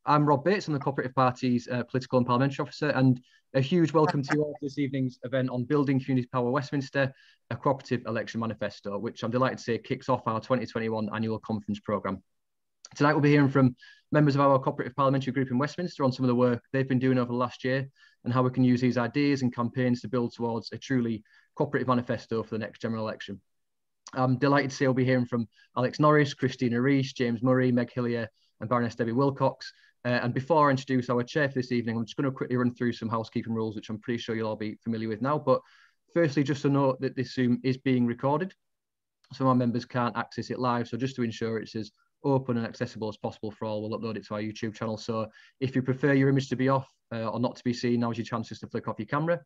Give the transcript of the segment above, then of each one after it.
I'm Rob Bates. I'm the Co-operative Party's Political and Parliamentary Officer, and a huge welcome to you all to this evening's event on Building Community Power Westminster, a Co-operative Election Manifesto, which I'm delighted to say kicks off our 2021 annual conference programme. Tonight we'll be hearing from members of our Co-operative Parliamentary Group in Westminster on some of the work they've been doing over the last year and how we can use these ideas and campaigns to build towards a truly cooperative manifesto for the next general election. I'm delighted to say we'll be hearing from Alex Norris, Christina Rees, James Murray, Meg Hillier and Baroness Wilcox. And before I introduce our chair for this evening, I'm just going to quickly run through some housekeeping rules, which I'm pretty sure you'll all be familiar with now. But firstly, just to note that this Zoom is being recorded. Some of our members can't access it live. So just to ensure it's as open and accessible as possible for all, we'll upload it to our YouTube channel. So if you prefer your image to be off or not to be seen, now's your chance just to flick off your camera.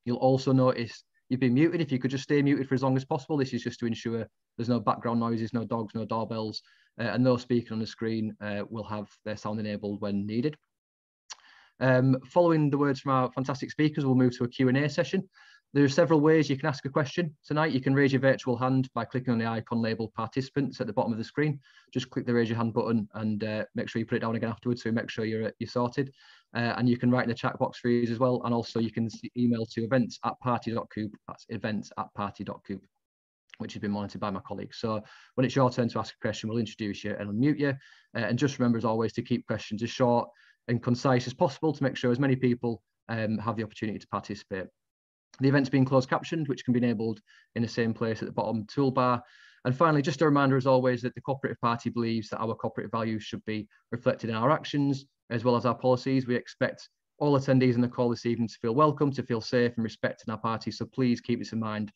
You'll also notice you've been muted. If you could just stay muted for as long as possible, this is just to ensure there's no background noises, no dogs, no doorbells, and no speaking on the screen will have their sound enabled when needed. Following the words from our fantastic speakers, we'll move to a Q&A session. There are several ways you can ask a question tonight. You can raise your virtual hand by clicking on the icon labelled participants at the bottom of the screen. Just click the raise your hand button and make sure you put it down again afterwards, so make sure you're sorted. And you can write in the chat box for these as well. And also you can email to events@party.coop. That's events@party.coop, which has been monitored by my colleagues. So when it's your turn to ask a question, we'll introduce you and unmute you. And just remember, as always, to keep questions as short and concise as possible to make sure as many people have the opportunity to participate. The event's being closed captioned, which can be enabled in the same place at the bottom toolbar. And finally, just a reminder, as always, that the Co-operative Party believes that our cooperative values should be reflected in our actions, as well as our policies. We expect all attendees on the call this evening to feel welcome, to feel safe and respected in our party. So please keep this in mind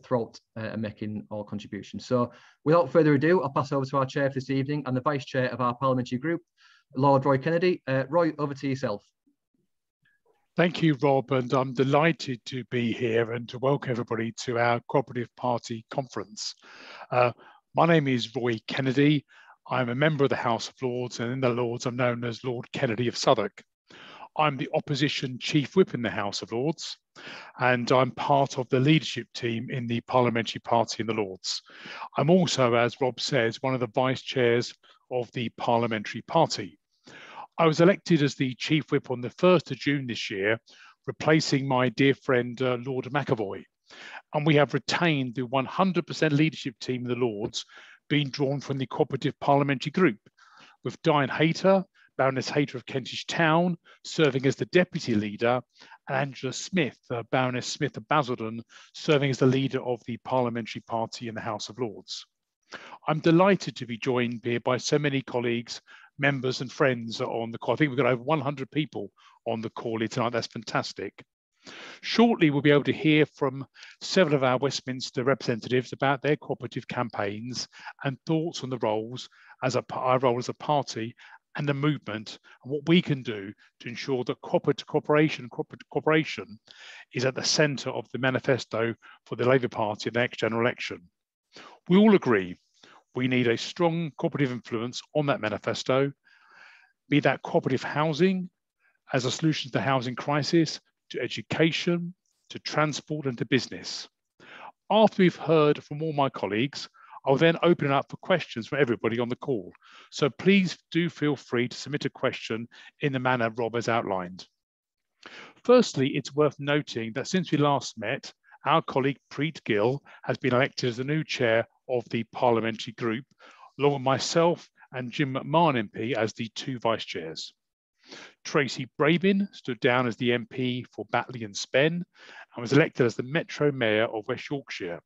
throughout making all contributions. So without further ado, I'll pass over to our chair for this evening and the vice chair of our parliamentary group, Lord Roy Kennedy. Roy, over to yourself. Thank you, Rob, and I'm delighted to be here and to welcome everybody to our Cooperative Party conference. My name is Roy Kennedy. I'm a member of the House of Lords, and in the Lords I'm known as Lord Kennedy of Southwark. I'm the opposition chief whip in the House of Lords, and I'm part of the leadership team in the Parliamentary Party in the Lords. I'm also, as Rob says, one of the vice chairs of the Parliamentary Party. I was elected as the chief whip on the 1st of June this year, replacing my dear friend, Lord McAvoy. And we have retained the 100% leadership team in the Lords, being drawn from the Cooperative Parliamentary Group, with Diane Hayter, Baroness Hayter of Kentish Town, serving as the deputy leader, and Angela Smith, Baroness Smith of Basildon, serving as the leader of the Parliamentary Party in the House of Lords. I'm delighted to be joined here by so many colleagues, members and friends on the call. I think we've got over 100 people on the call here tonight. That's fantastic. Shortly, we'll be able to hear from several of our Westminster representatives about their cooperative campaigns and thoughts on the roles as our role as a party and the movement, and what we can do to ensure that cooperation is at the centre of the manifesto for the Labour Party in the next general election. We all agree we need a strong cooperative influence on that manifesto, be that cooperative housing as a solution to the housing crisis, to education, to transport and to business. After we've heard from all my colleagues, I'll then open it up for questions from everybody on the call. So please do feel free to submit a question in the manner Rob has outlined. Firstly, it's worth noting that since we last met, our colleague Preet Gill has been elected as the new chair of the parliamentary group, along with myself and Jim McMahon MP as the two vice chairs. Tracy Brabin stood down as the MP for Batley and Spen and was elected as the Metro Mayor of West Yorkshire.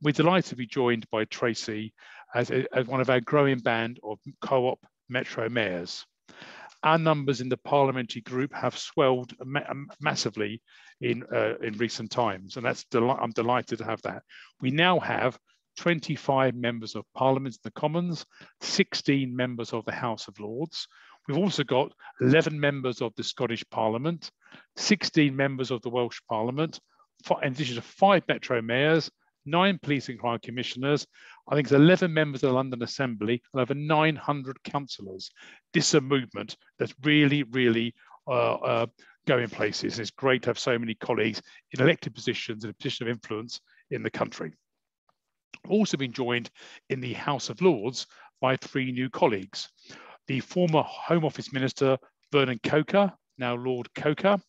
We're delighted to be joined by Tracy as one of our growing band of co-op Metro Mayors. Our numbers in the parliamentary group have swelled massively in recent times, and I'm delighted to have that. We now have 25 members of Parliament in the Commons, 16 members of the House of Lords. We've also got 11 members of the Scottish Parliament, 16 members of the Welsh Parliament, in addition to 5 Metro Mayors, 9 police and crime commissioners, I think it's 11 members of the London Assembly, and over 900 councillors. This is a movement that's really, really going places. It's great to have so many colleagues in elected positions and a position of influence in the country. I've also been joined in the House of Lords by 3 new colleagues. the former Home Office Minister, Vernon Coker, now Lord Coker,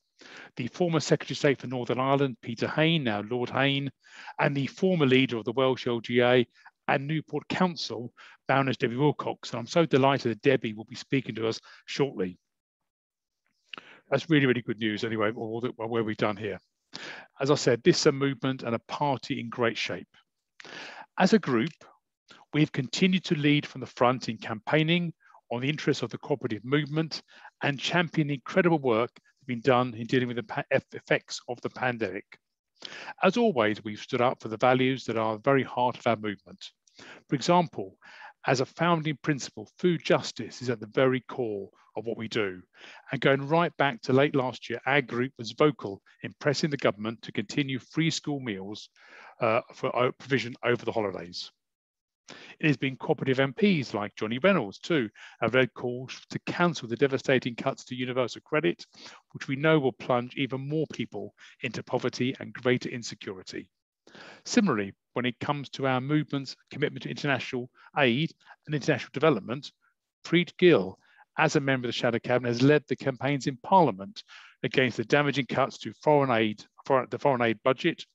the former Secretary of State for Northern Ireland, Peter Hain, now Lord Hain, and the former leader of the Welsh LGA and Newport Council, Baroness Debbie Wilcox. And I'm so delighted that Debbie will be speaking to us shortly. That's really, really good news anyway, where we've done here. As I said, this is a movement and a party in great shape. As a group, we've continued to lead from the front in campaigning on the interests of the cooperative movement and champion the incredible work that's been done in dealing with the effects of the pandemic. As always, we've stood up for the values that are the very heart of our movement. For example, as a founding principle, food justice is at the very core of what we do. And going right back to late last year, our group was vocal in pressing the government to continue free school meals for provision over the holidays. It has been cooperative MPs like Johnny Reynolds too have led calls to cancel the devastating cuts to universal credit, which we know will plunge even more people into poverty and greater insecurity. Similarly, when it comes to our movement's commitment to international aid and international development, Preet Gill, as a member of the Shadow Cabinet, has led the campaigns in Parliament against the damaging cuts to the foreign aid budget,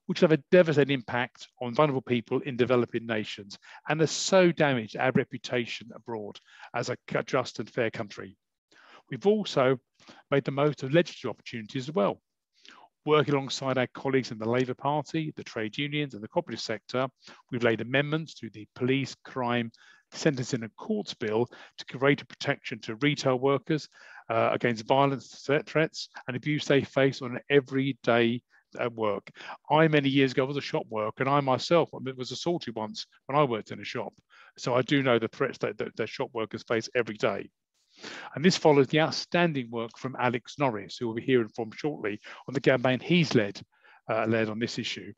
which have a devastating impact on vulnerable people in developing nations and has so damaged our reputation abroad as a just and fair country. We've also made the most of legislative opportunities as well. Working alongside our colleagues in the Labour Party, the trade unions and the cooperative sector, we've laid amendments to the Police, Crime, Sentencing and Courts Bill to greater protection to retail workers against violence, threats and abuse they face on an everyday at work. Many years ago, was a shop worker, and I myself was assaulted once when I worked in a shop. So I do know the threats that shop workers face every day. And this follows the outstanding work from Alex Norris, who we'll be hearing from shortly on the campaign he's led on this issue.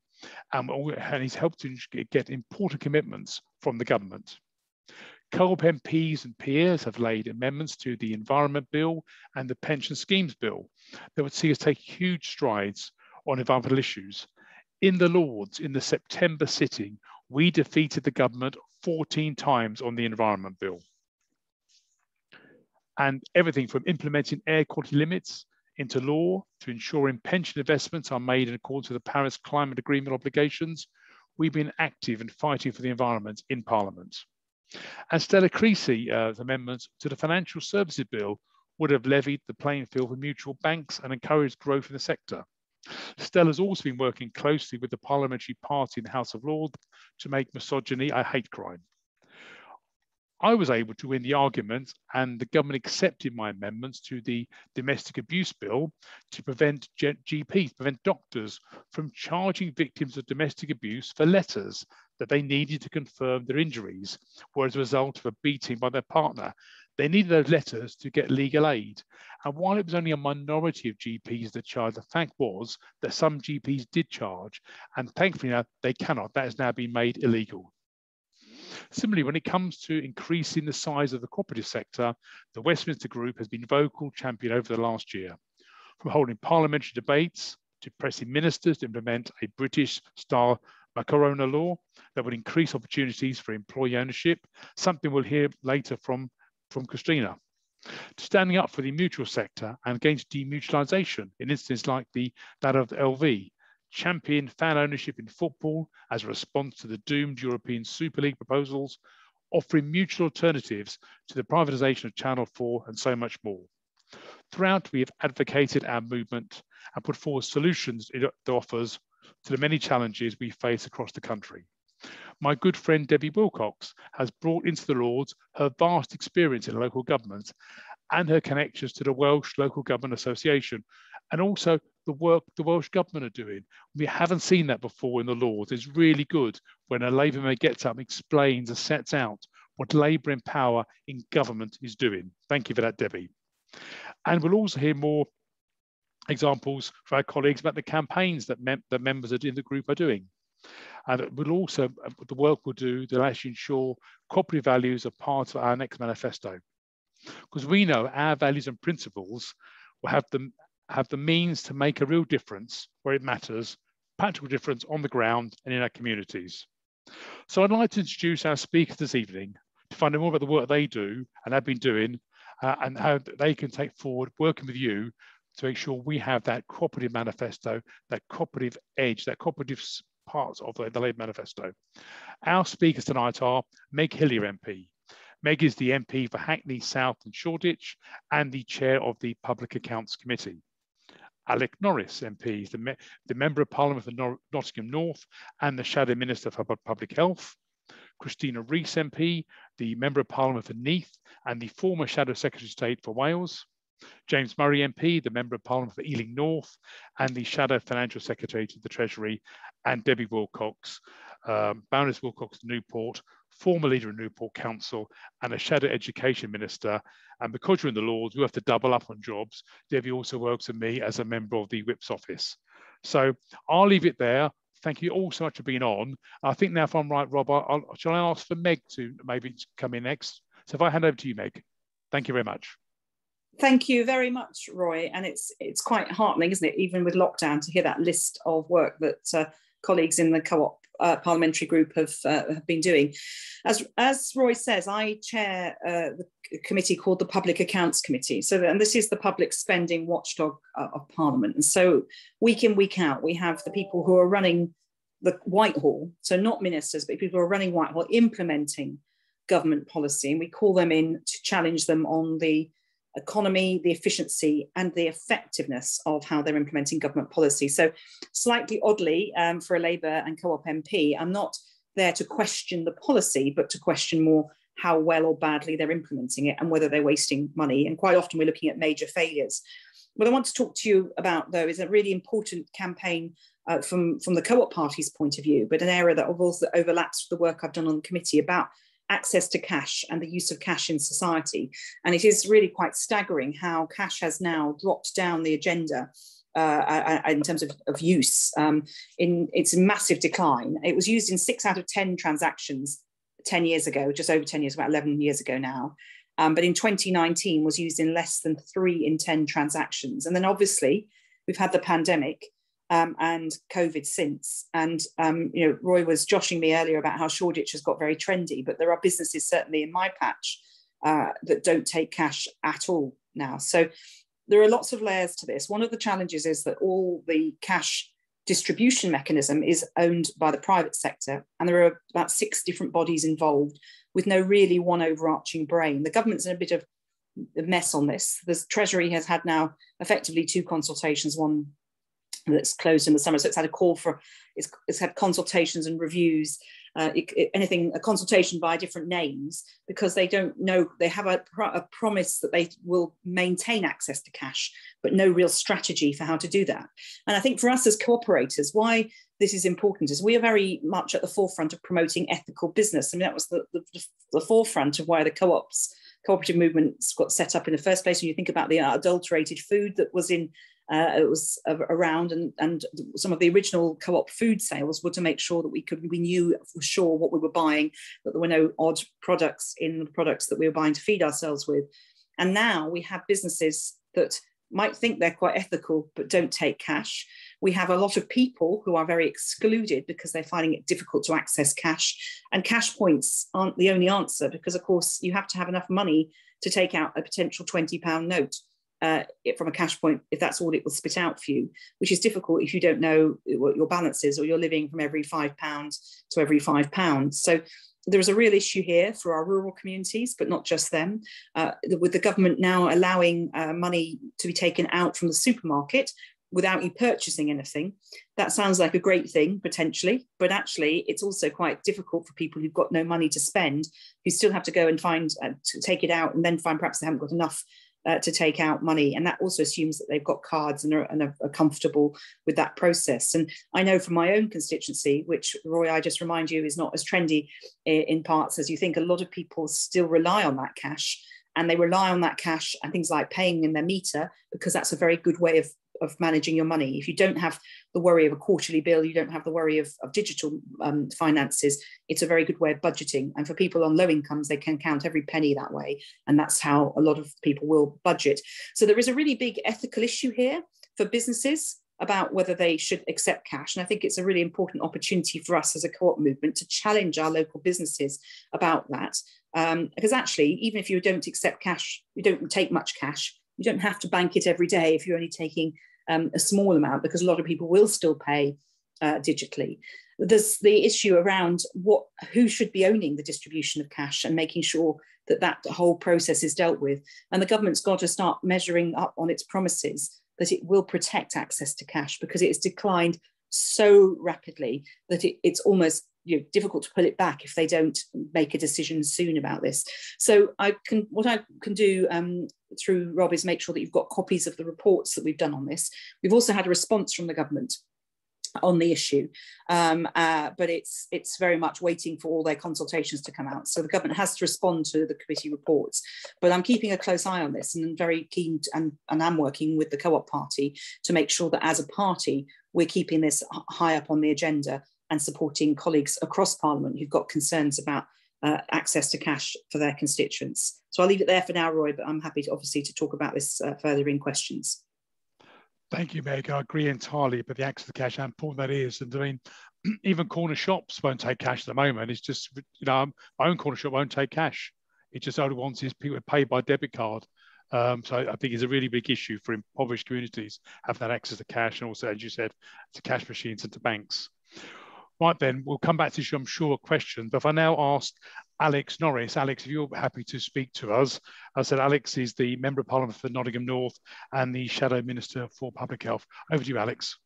And he's helped to get important commitments from the government. Co-op MPs and peers have laid amendments to the Environment Bill and the Pension Schemes Bill that would see us take huge strides on environmental issues. In the Lords, in the September sitting, we defeated the government 14 times on the Environment Bill. And everything from implementing air quality limits into law to ensuring pension investments are made in accordance with the Paris Climate Agreement obligations, we've been active in fighting for the environment in Parliament. And Stella Creasy, amendments to the Financial Services Bill would have levied the playing field for mutual banks and encouraged growth in the sector. Stella has also been working closely with the Parliamentary Party in the House of Lords to make misogyny a hate crime. I was able to win the argument, and the government accepted my amendments to the Domestic Abuse Bill to prevent doctors from charging victims of domestic abuse for letters that they needed to confirm their injuries, were as a result of a beating by their partner. They needed those letters to get legal aid. And while it was only a minority of GPs that charged, the fact was that some GPs did charge, and thankfully now they cannot. That has now been made illegal. Similarly, when it comes to increasing the size of the cooperative sector, the Westminster Group has been vocal champion over the last year, from holding parliamentary debates to pressing ministers to implement a British-style Macarona law that would increase opportunities for employee ownership, something we'll hear later from Christina, to standing up for the mutual sector and against demutualisation in instances like that of the LV, champion fan ownership in football as a response to the doomed European Super League proposals, offering mutual alternatives to the privatisation of Channel 4 and so much more. Throughout, we have advocated our movement and put forward solutions it offers to the many challenges we face across the country. My good friend Debbie Wilcox has brought into the Lords her vast experience in local government and her connections to the Welsh Local Government Association, and also the work the Welsh Government are doing. We haven't seen that before in the Lords. It's really good when a Labour member gets up and explains and sets out what Labour in power in government is doing. Thank you for that, Debbie. And we'll also hear more examples from our colleagues about the campaigns that members in the group are doing. And we'll also, the work we'll do, they'll actually ensure cooperative values are part of our next manifesto. Because we know our values and principles will have the means to make a real difference where it matters, practical difference on the ground and in our communities. So I'd like to introduce our speakers this evening, to find out more about the work they do and have been doing, and how they can take forward working with you to make sure we have that cooperative manifesto, that cooperative edge, that cooperative parts of the Labour manifesto. Our speakers tonight are Meg Hillier MP. Meg is the MP for Hackney South and Shoreditch and the chair of the Public Accounts Committee. Norris MP is the Member of Parliament for Nottingham North and the Shadow Minister for Public Health. Christina Rees MP, the Member of Parliament for Neath and the former Shadow Secretary of State for Wales. James Murray MP, the Member of Parliament for Ealing North and the Shadow Financial Secretary to the Treasury, and Debbie Wilcox, Baroness Wilcox of Newport, former leader of Newport Council and a Shadow Education Minister. And because you're in the Lords, you have to double up on jobs. Debbie also works with me as a member of the Whip's office. So I'll leave it there. Thank you all so much for being on. I think now, if I'm right, Rob, shall I ask for Meg to maybe come in next? So if I hand over to you, Meg. Thank you very much. Thank you very much, Roy. And it's quite heartening, isn't it, even with lockdown, to hear that list of work that colleagues in the Co-op Parliamentary Group have been doing. As Roy says, I chair the committee called the Public Accounts Committee. And this is the public spending watchdog of Parliament. And so week in, week out, we have the people who are running the Whitehall, so not ministers, but people who are running Whitehall, implementing government policy. And we call them in to challenge them on the economy, the efficiency and the effectiveness of how they're implementing government policy. So slightly oddly, for a Labour and Co-op MP, I'm not there to question the policy, but to question more how well or badly they're implementing it and whether they're wasting money. And quite often we're looking at major failures. What I want to talk to you about, though, is a really important campaign from the Co-op party's point of view, but an area that also overlaps with the work I've done on the committee about access to cash and the use of cash in society. And it is really quite staggering how cash has now dropped down the agenda in terms of use. It's a massive decline. It was used in 6 out of 10 transactions 10 years ago, just over 10 years, about 11 years ago now. But in 2019 was used in less than 3 in 10 transactions. And then obviously we've had the pandemic and COVID since. And, Roy was joshing me earlier about how Shoreditch has got very trendy, but there are businesses certainly in my patch that don't take cash at all now. So there are lots of layers to this. One of the challenges is that all the cash distribution mechanism is owned by the private sector, and there are about 6 different bodies involved with no really one overarching brain. The government's in a bit of a mess on this. The Treasury has had now effectively 2 consultations, one that's closed in the summer. So it's had a call for, it's had consultations and reviews, a consultation by different names, because they don't know, they have a promise that they will maintain access to cash, but no real strategy for how to do that. And I think for us as cooperators, why this is important is we are very much at the forefront of promoting ethical business. I mean, that was the forefront of why the cooperative movements got set up in the first place. When you think about the adulterated food that was in it was around, and some of the original co-op food sales were to make sure that we knew for sure what we were buying, that there were no odd products in the products that we were buying to feed ourselves with. And now we have businesses that might think they're quite ethical but don't take cash. We have a lot of people who are very excluded because they're finding it difficult to access cash, and cash points aren't the only answer, because of course you have to have enough money to take out a potential £20 note from a cash point, if that's all it will spit out for you, which is difficult if you don't know what your balance is, or you're living from every £5 to every £5. So there is a real issue here for our rural communities, but not just them. With the government now allowing money to be taken out from the supermarket without you purchasing anything, that sounds like a great thing potentially, but actually it's also quite difficult for people who've got no money to spend, who still have to go and find to take it out, and then find perhaps they haven't got enough to take out money. And that also assumes that they've got cards and are comfortable with that process. And I know from my own constituency, which, Roy, I just remind you, is not as trendy in parts as you think, a lot of people still rely on that cash, and they rely on that cash and things like paying in their meter, because that's a very good way of managing your money. If you don't have the worry of a quarterly bill, you don't have the worry of digital finances, it's a very good way of budgeting. And for people on low incomes, they can count every penny that way. And that's how a lot of people will budget. So there is a really big ethical issue here for businesses, about whether they should accept cash. And I think it's a really important opportunity for us as a co-op movement to challenge our local businesses about that. Because actually, even if you don't accept cash, you don't take much cash, you don't have to bank it every day if you're only taking a small amount, because a lot of people will still pay digitally. There's the issue around who should be owning the distribution of cash and making sure that that whole process is dealt with. And the government's got to start measuring up on its promises that it will protect access to cash, because it has declined so rapidly that it's almost difficult to pull it back if they don't make a decision soon about this. So what I can do through Rob is make sure that you've got copies of the reports that we've done on this. We've also had a response from the government on the issue, but it's very much waiting for all their consultations to come out. So the government has to respond to the committee reports, but I'm keeping a close eye on this, and I'm very keen and I'm working with the Co-op Party to make sure that as a party we're keeping this high up on the agenda and supporting colleagues across Parliament who've got concerns about access to cash for their constituents. So I'll leave it there for now, Roy, but I'm happy to obviously to talk about this further in questions. Thank you, Meg. I agree entirely, but the access to cash, how important that is. And I mean, even corner shops won't take cash at the moment. It's just, my own corner shop won't take cash. It just only wants is people to pay by debit card. So I think it's a really big issue for impoverished communities, having that access to cash, and also, as you said, to cash machines and to banks. Right then, we'll come back to you, I'm sure, a question. But if I now ask Alex Norris, Alex, if you're happy to speak to us. I said Alex is the Member of Parliament for Nottingham North and the Shadow Minister for Public Health. Over to you, Alex.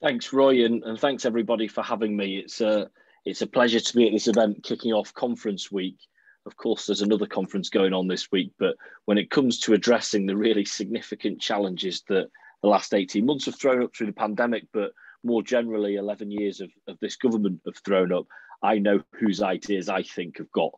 Thanks, Roy, and thanks everybody for having me. It's a pleasure to be at this event kicking off conference week. Of course, there's another conference going on this week, but when it comes to addressing the really significant challenges that the last 18 months have thrown up through the pandemic, but more generally 11 years of this government have thrown up, I know whose ideas I think have got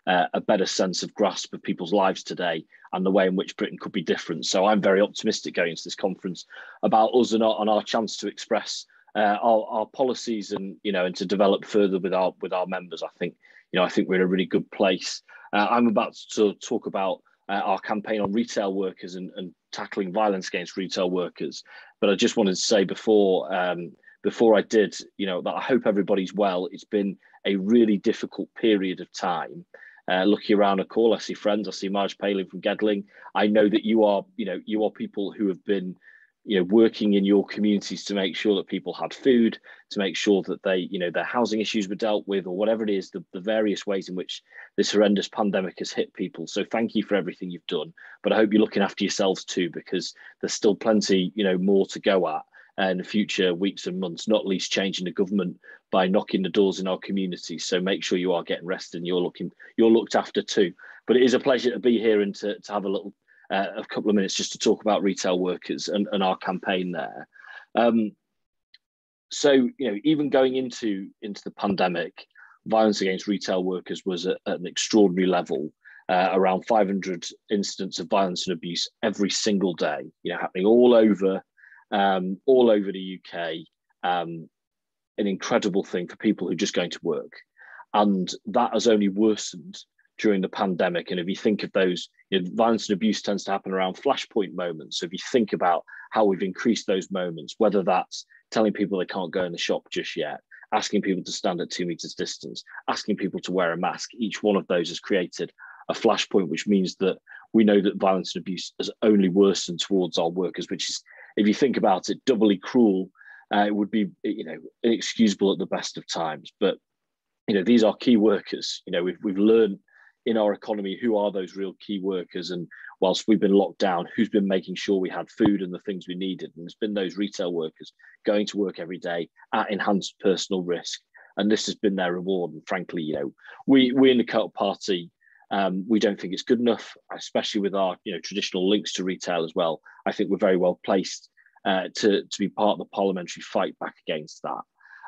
a better sense of grasp of people's lives today and the way in which Britain could be different. So I'm very optimistic going into this conference about us and our chance to express our policies and and to develop further with our members. I think we're in a really good place. I'm about to talk about our campaign on retail workers and tackling violence against retail workers. But I just wanted to say before I did, that I hope everybody's well. It's been a really difficult period of time. Looking around a call, I see friends. I see Marge Palin from Gedling. I know that you are people who have been, working in your communities to make sure that people had food, to make sure that they, their housing issues were dealt with, or whatever it is, the various ways in which this horrendous pandemic has hit people. So thank you for everything you've done. But I hope you're looking after yourselves too, because there's still plenty, more to go at in the future weeks and months, not least changing the government by knocking the doors in our communities. So make sure you are getting rested and you're looked after too. But it is a pleasure to be here and to have a couple of minutes just to talk about retail workers and our campaign there. So even going into the pandemic, violence against retail workers was at an extraordinary level. Around 500 incidents of violence and abuse every single day, happening all over the UK. An incredible thing for people who are just going to work, and that has only worsened during the pandemic. And if you think of those, violence and abuse tends to happen around flashpoint moments. So if you think about how we've increased those moments, whether that's telling people they can't go in the shop just yet, asking people to stand at 2 meters distance, asking people to wear a mask, each one of those has created a flashpoint, which means that we know that violence and abuse has only worsened towards our workers, which is, if you think about it, doubly cruel. It would be, inexcusable at the best of times. But, these are key workers. We've learned in our economy who are those real key workers. And whilst we've been locked down, who's been making sure we had food and the things we needed? And it's been those retail workers going to work every day at enhanced personal risk. And this has been their reward. And frankly, we in the Co-op Party, we don't think it's good enough, especially with our traditional links to retail as well. I think we're very well placed to be part of the parliamentary fight back against that.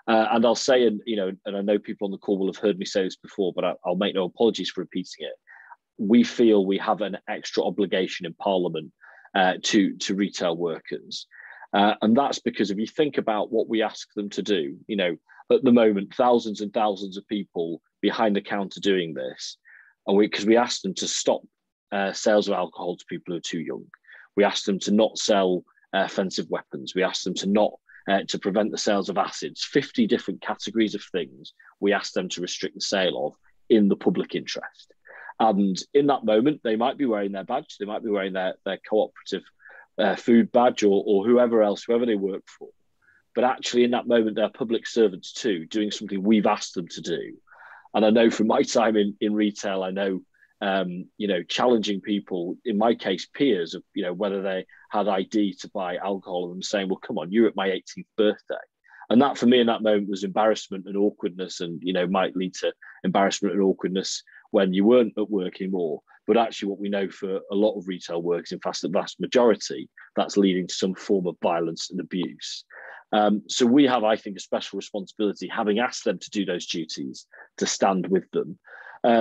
And I'll say, and I know people on the call will have heard me say this before, but I'll make no apologies for repeating it. We feel we have an extra obligation in Parliament to retail workers. And that's because if you think about what we ask them to do, at the moment, thousands and thousands of people behind the counter doing this, and because we ask them to stop sales of alcohol to people who are too young. We ask them to not sell offensive weapons. We asked them to not to prevent the sales of acids. 50 different categories of things we asked them to restrict the sale of in the public interest. And in that moment, they might be wearing their badge, they might be wearing their cooperative food badge, or whoever they work for. But actually in that moment, they're public servants too, doing something we've asked them to do. And I know from my time in retail, I know, challenging people, in my case, peers of, whether they had ID to buy alcohol, and them saying, well, come on, you're at my 18th birthday. And that for me in that moment was embarrassment and awkwardness, and, might lead to embarrassment and awkwardness when you weren't at work anymore. But actually what we know for a lot of retail workers, in fact, the vast majority, that's leading to some form of violence and abuse. So we have, I think, a special responsibility, having asked them to do those duties, to stand with them.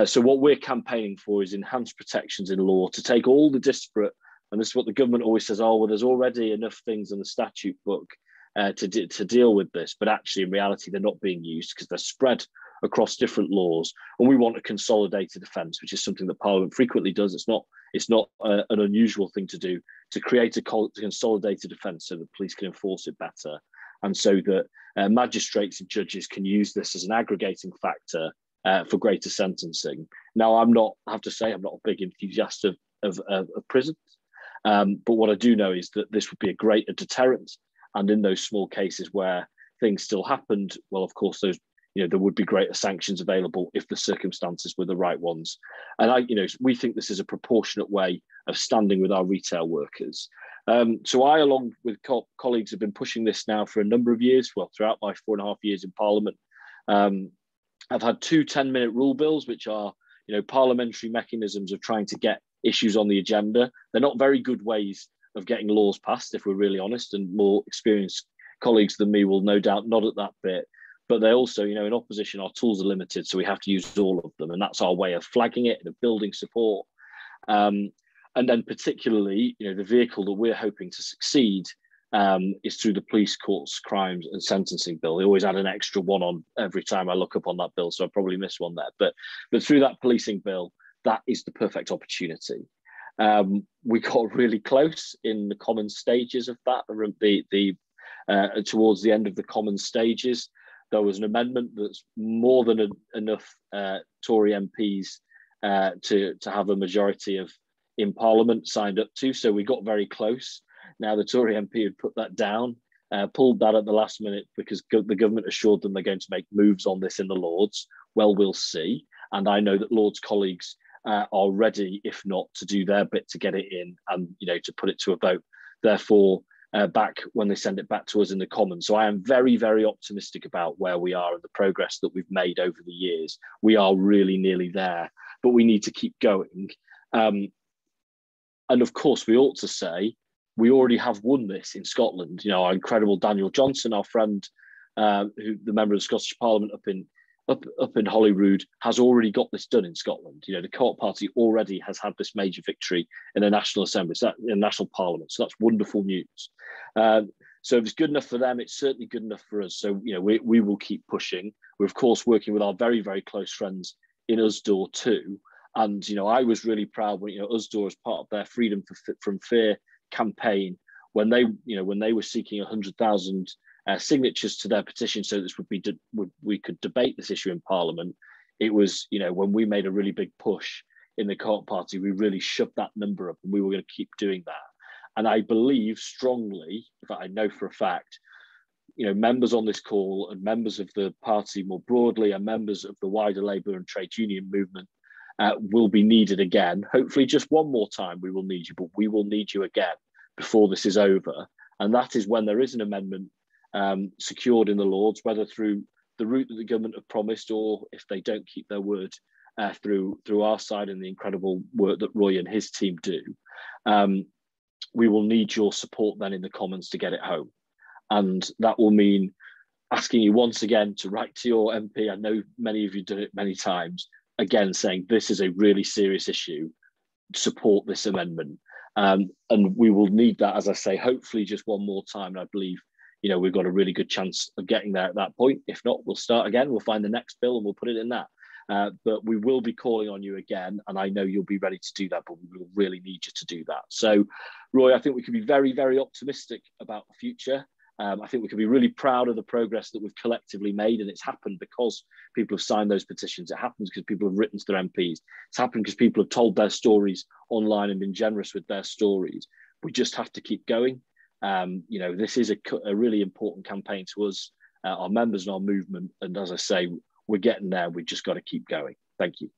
So what we're campaigning for is enhanced protections in law to take all the disparate, and this is what the government always says, oh, well, there's already enough things in the statute book to deal with this, but actually in reality, they're not being used because they're spread across different laws. And we want a consolidated offence, which is something that Parliament frequently does. It's not an unusual thing to do, to create a consolidated offence so that police can enforce it better, and so that magistrates and judges can use this as an aggregating factor for greater sentencing. Now, I have to say, I'm not a big enthusiast of prisons, but what I do know is that this would be a greater deterrent. And in those small cases where things still happened, well, of course, those, there would be greater sanctions available if the circumstances were the right ones. And we think this is a proportionate way of standing with our retail workers. So I, along with colleagues, have been pushing this now for a number of years. Well, throughout my 4.5 years in Parliament, I've had 2 10-minute rule bills, which are, parliamentary mechanisms of trying to get issues on the agenda. They're not very good ways of getting laws passed, if we're really honest, and more experienced colleagues than me will no doubt nod at that bit. But they also, in opposition, our tools are limited, so we have to use all of them. And that's our way of flagging it and of building support. And then particularly, the vehicle that we're hoping to succeed is through the Police Courts, Crimes and Sentencing Bill. They always add an extra one on every time I look up on that bill, so I probably missed one there. But through that policing bill, that is the perfect opportunity. We got really close in the common stages of that. Towards the end of the common stages, there was an amendment that's more than enough Tory MPs to have a majority in Parliament signed up to. So we got very close. Now the Tory MP had put that down, pulled that at the last minute because the government assured them they're going to make moves on this in the Lords. Well, we'll see. And I know that Lords colleagues are ready, if not to do their bit to get it in and, to put it to a vote. Therefore, back when they send it back to us in the Commons. So I am very, very optimistic about where we are and the progress that we've made over the years. We are really nearly there, but we need to keep going. And of course, we ought to say, we already have won this in Scotland. Our incredible Daniel Johnson, our friend, the member of the Scottish Parliament up in Holyrood, has already got this done in Scotland. The Co-op Party already has had this major victory in the National Assembly, in the National Parliament. So that's wonderful news. So if it's good enough for them, it's certainly good enough for us. So, we will keep pushing. We're, of course, working with our very, very close friends in Usdaw too. And, I was really proud when, Usdaw, as part of their Freedom from Fear campaign, when they were seeking 100,000 signatures to their petition so this we could debate this issue in Parliament. It was, when we made a really big push in the Co-op Party, we really shoved that number up, and we were going to keep doing that. And I believe strongly, in fact, I know for a fact, members on this call and members of the party more broadly and members of the wider Labour and trade union movement will be needed again. Hopefully just one more time we will need you, but we will need you again before this is over. And that is when there is an amendment secured in the Lords, whether through the route that the government have promised, or if they don't keep their word, through our side and the incredible work that Roy and his team do. We will need your support then in the Commons to get it home. And that will mean asking you once again to write to your MP. I know many of you done it many times, again saying this is a really serious issue, support this amendment. And we will need that, as I say, hopefully just one more time. And I believe we've got a really good chance of getting there at that point. If not, we'll start again. We'll find the next bill and we'll put it in that. But we will be calling on you again, and I know you'll be ready to do that, but we will really need you to do that. So Roy, I think we can be very, very optimistic about the future. I think we can be really proud of the progress that we've collectively made, and it's happened because people have signed those petitions. It happens because people have written to their MPs. It's happened because people have told their stories online and been generous with their stories. We just have to keep going. You know, this is a really important campaign to us, our members and our movement. And as I say, we're getting there. We've just got to keep going. Thank you.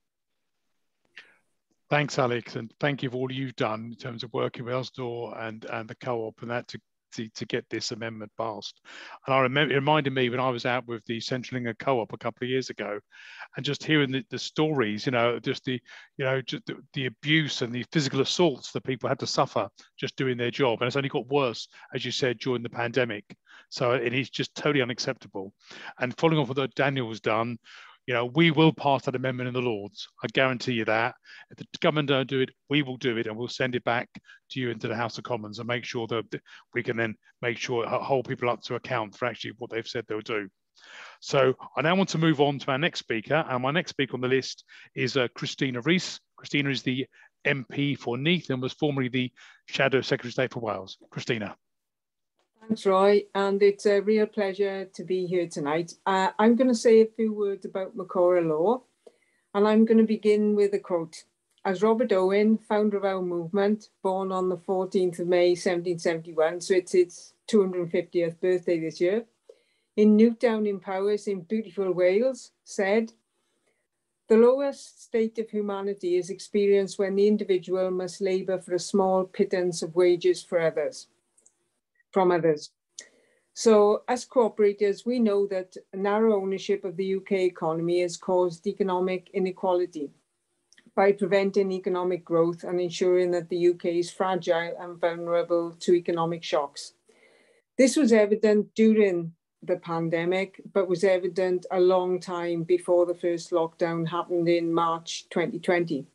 Thanks, Alex, and thank you for all you've done in terms of working with Elsdor and the co-op and that to get this amendment passed. And I remember, it reminded me when I was out with the Central England Co-op a couple of years ago, and just hearing the stories, you know, just the abuse and the physical assaults that people had to suffer just doing their job. And it's only got worse, as you said, during the pandemic. So it is just totally unacceptable. And following off what Daniel has done, you know, we will pass that amendment in the Lords. I guarantee you that. If the government don't do it, we will do it, and we'll send it back to you into the House of Commons and make sure that we can then make sure hold people up to account for actually what they've said they'll do. So I now want to move on to our next speaker, and my next speaker on the list is Christina Rees. Christina is the MP for Neath and was formerly the Shadow Secretary of State for Wales. Christina. Thanks, Roy, and it's a real pleasure to be here tonight. I'm going to say a few words about Macora law, and I'm going to begin with a quote. As Robert Owen, founder of our movement, born on the 14th of May, 1771, so it's its 250th birthday this year, in Newtown in Powys in beautiful Wales, said, "The lowest state of humanity is experienced when the individual must labour for a small pittance of wages for others. From others. So as cooperators, we know that narrow ownership of the UK economy has caused economic inequality by preventing economic growth and ensuring that the UK is fragile and vulnerable to economic shocks. This was evident during the pandemic, but was evident a long time before the first lockdown happened in March 2020.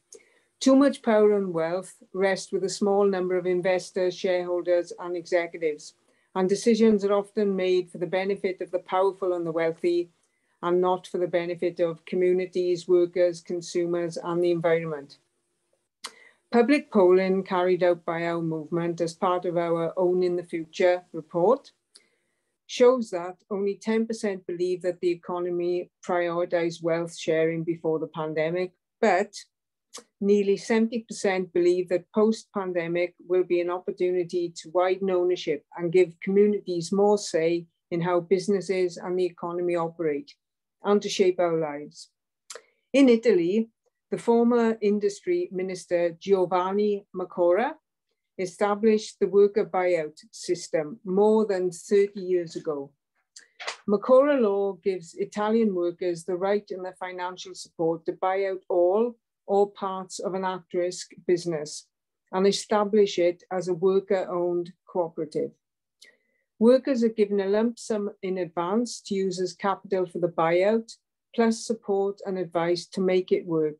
Too much power and wealth rest with a small number of investors, shareholders, and executives, and decisions are often made for the benefit of the powerful and the wealthy, and not for the benefit of communities, workers, consumers, and the environment. Public polling carried out by our movement as part of our Own in the Future report shows that only 10% believe that the economy prioritised wealth sharing before the pandemic, but nearly 70% believe that post-pandemic will be an opportunity to widen ownership and give communities more say in how businesses and the economy operate and to shape our lives. In Italy, the former industry minister Giovanni Macora established the worker buyout system more than 30 years ago. Macora law gives Italian workers the right and the financial support to buy out all or parts of an at-risk business and establish it as a worker-owned cooperative. Workers are given a lump sum in advance to use as capital for the buyout, plus support and advice to make it work.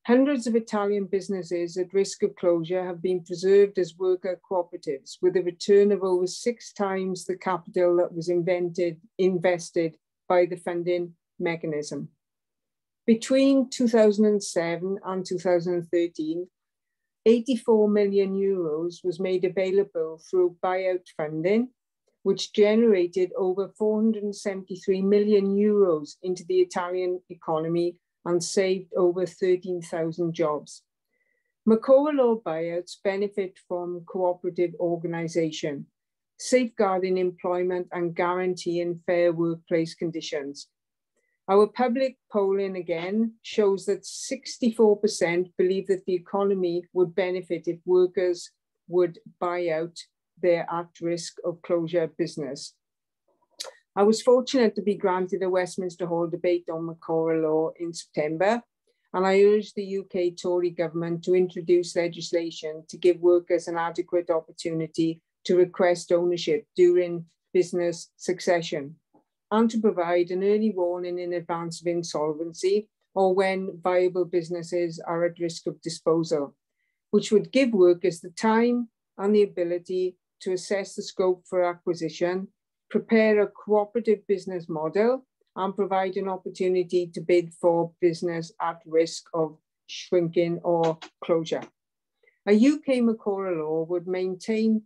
Hundreds of Italian businesses at risk of closure have been preserved as worker cooperatives with a return of over 6 times the capital that was invested by the funding mechanism. Between 2007 and 2013, 84 million euros was made available through buyout funding, which generated over 473 million euros into the Italian economy and saved over 13,000 jobs. Macora law buyouts benefit from cooperative organisation, safeguarding employment and guaranteeing fair workplace conditions. Our public polling again shows that 64% believe that the economy would benefit if workers would buy out their at-risk of closure business. I was fortunate to be granted a Westminster Hall debate on Macora law in September, and I urged the UK Tory government to introduce legislation to give workers an adequate opportunity to request ownership during business succession, and to provide an early warning in advance of insolvency or when viable businesses are at risk of disposal, which would give workers the time and the ability to assess the scope for acquisition, prepare a cooperative business model, and provide an opportunity to bid for business at risk of shrinking or closure. A UK Macora law would maintain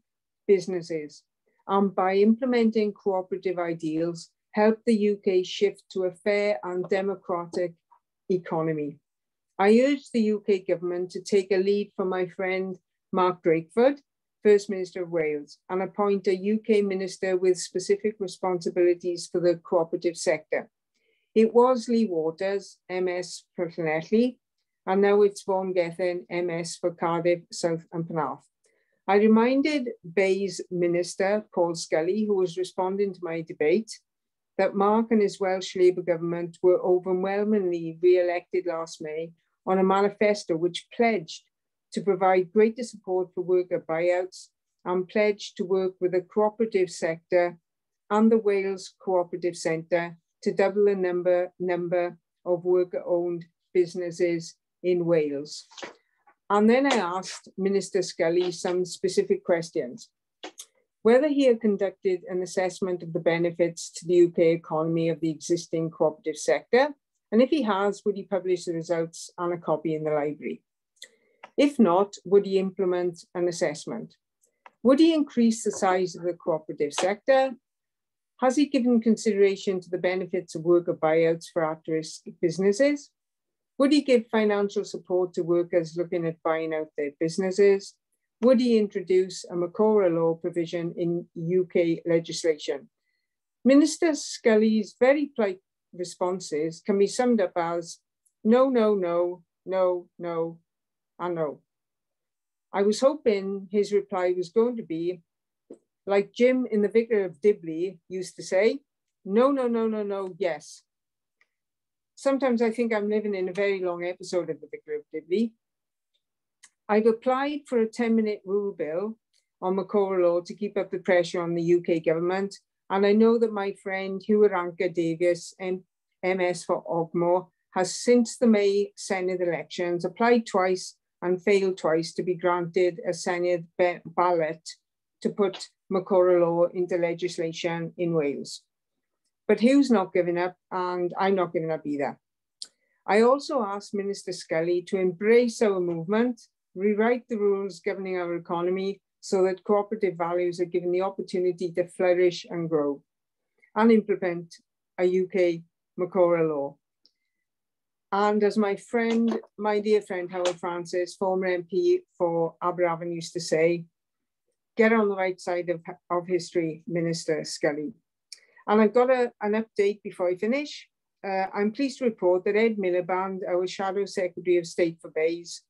businesses and by implementing cooperative ideals, help the UK shift to a fair and democratic economy. I urge the UK government to take a lead from my friend Mark Drakeford, First Minister of Wales, and appoint a UK minister with specific responsibilities for the cooperative sector. It was Lee Waters, MS for Llanelli, and now it's Vaughan Gethin, MS for Cardiff, South and Penarth. I reminded Bay's Minister, Paul Scully, who was responding to my debate, that Mark and his Welsh Labour government were overwhelmingly re-elected last May on a manifesto which pledged to provide greater support for worker buyouts and pledged to work with the cooperative sector and the Wales Cooperative Centre to double the number of worker-owned businesses in Wales. And then I asked Minister Scully some specific questions. Whether he had conducted an assessment of the benefits to the UK economy of the existing cooperative sector, and if he has, would he publish the results and a copy in the library? If not, would he implement an assessment? Would he increase the size of the cooperative sector? Has he given consideration to the benefits of worker buyouts for at-risk businesses? Would he give financial support to workers looking at buying out their businesses? Would he introduce a Macora law provision in UK legislation? Minister Scully's very polite responses can be summed up as no, no, no, no, no, and no. I was hoping his reply was going to be, like Jim in The Vicar of Dibley used to say, no, no, no, no, no, yes. Sometimes I think I'm living in a very long episode of The Vicar of Dibley. I've applied for a 10-minute rule bill on Macora law to keep up the pressure on the UK government. And I know that my friend Hugh Davies, MS for Ogmore, has since the May Senedd elections applied twice and failed twice to be granted a Senedd ballot to put Macora law into legislation in Wales. But Hugh's not giving up and I'm not giving up either. I also asked Minister Scully to embrace our movement, rewrite the rules governing our economy so that cooperative values are given the opportunity to flourish and grow, and implement a UK Macora law. And as my dear friend Howard Francis, former MP for Aberavon, used to say, get on the right side of history, Minister Scully. And I've got an update before I finish. I'm pleased to report that Ed Miliband, our Shadow Secretary of State for Bays,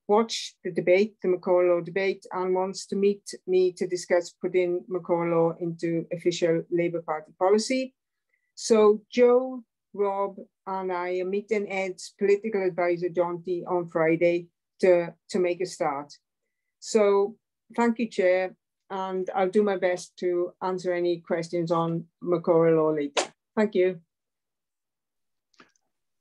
watched the debate, the Macora law debate, and wants to meet me to discuss putting Macora law into official Labour Party policy. So Joe, Rob, and I are meeting Ed's political advisor, Jonty, on Friday to make a start. So thank you, Chair, and I'll do my best to answer any questions on Macora law later. Thank you.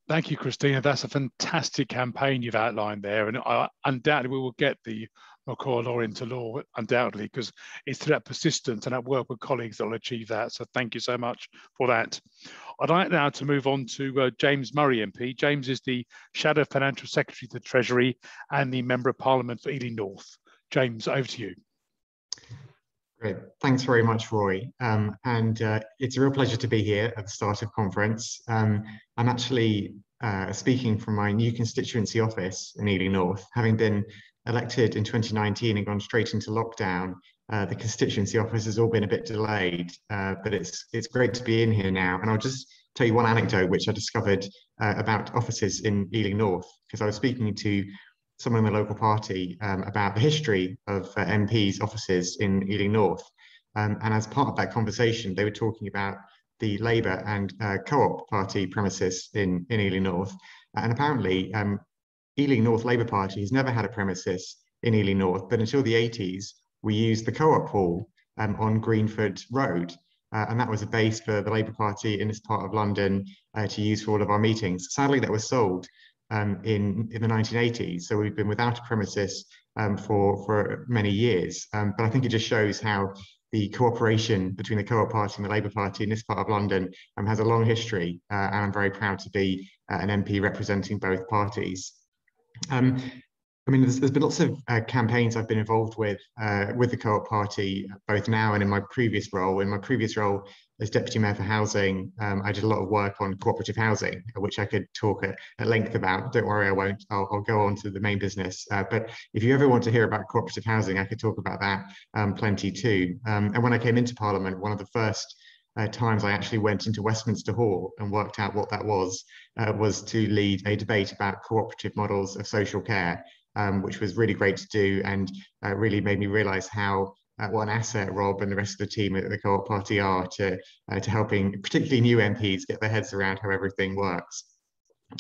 Thank you, Christina. That's a fantastic campaign you've outlined there, and undoubtedly we will get the Macora law into law, undoubtedly, because it's through that persistence and that work with colleagues that will achieve that. So thank you so much for that. I'd like now to move on to James Murray MP. James is the Shadow Financial Secretary to the Treasury and the Member of Parliament for Ely North. James, over to you. Great. Thanks very much, Roy. It's a real pleasure to be here at the start of conference. I'm actually speaking from my new constituency office in Ely North. Having been elected in 2019 and gone straight into lockdown, the constituency office has all been a bit delayed, but it's great to be in here now. And I'll just tell you one anecdote which I discovered about offices in Ely North, because I was speaking to someone in the local party about the history of MPs' offices in Ely North. And as part of that conversation, they were talking about the Labour and Co-op party premises in Ely North. And apparently, Ely North Labour Party has never had a premises in Ely North, but until the 80s, we used the Co-op hall on Greenford Road. And that was a base for the Labour Party in this part of London to use for all of our meetings. Sadly, that was sold in the 1980s. So we've been without a premises for many years. But I think it just shows how the cooperation between the Co-op Party and the Labour Party in this part of London has a long history. And I'm very proud to be an MP representing both parties. I mean, there's been lots of campaigns I've been involved with the Co-op Party, both now and in my previous role. In my previous role as Deputy Mayor for Housing, I did a lot of work on cooperative housing, which I could talk at length about. Don't worry, I won't. I'll go on to the main business. But if you ever want to hear about cooperative housing, I could talk about that plenty too. And when I came into Parliament, one of the first times I actually went into Westminster Hall and worked out what that was to lead a debate about cooperative models of social care. Which was really great to do, and really made me realise how what an asset Rob and the rest of the team at the Co-op Party are to helping particularly new MPs get their heads around how everything works.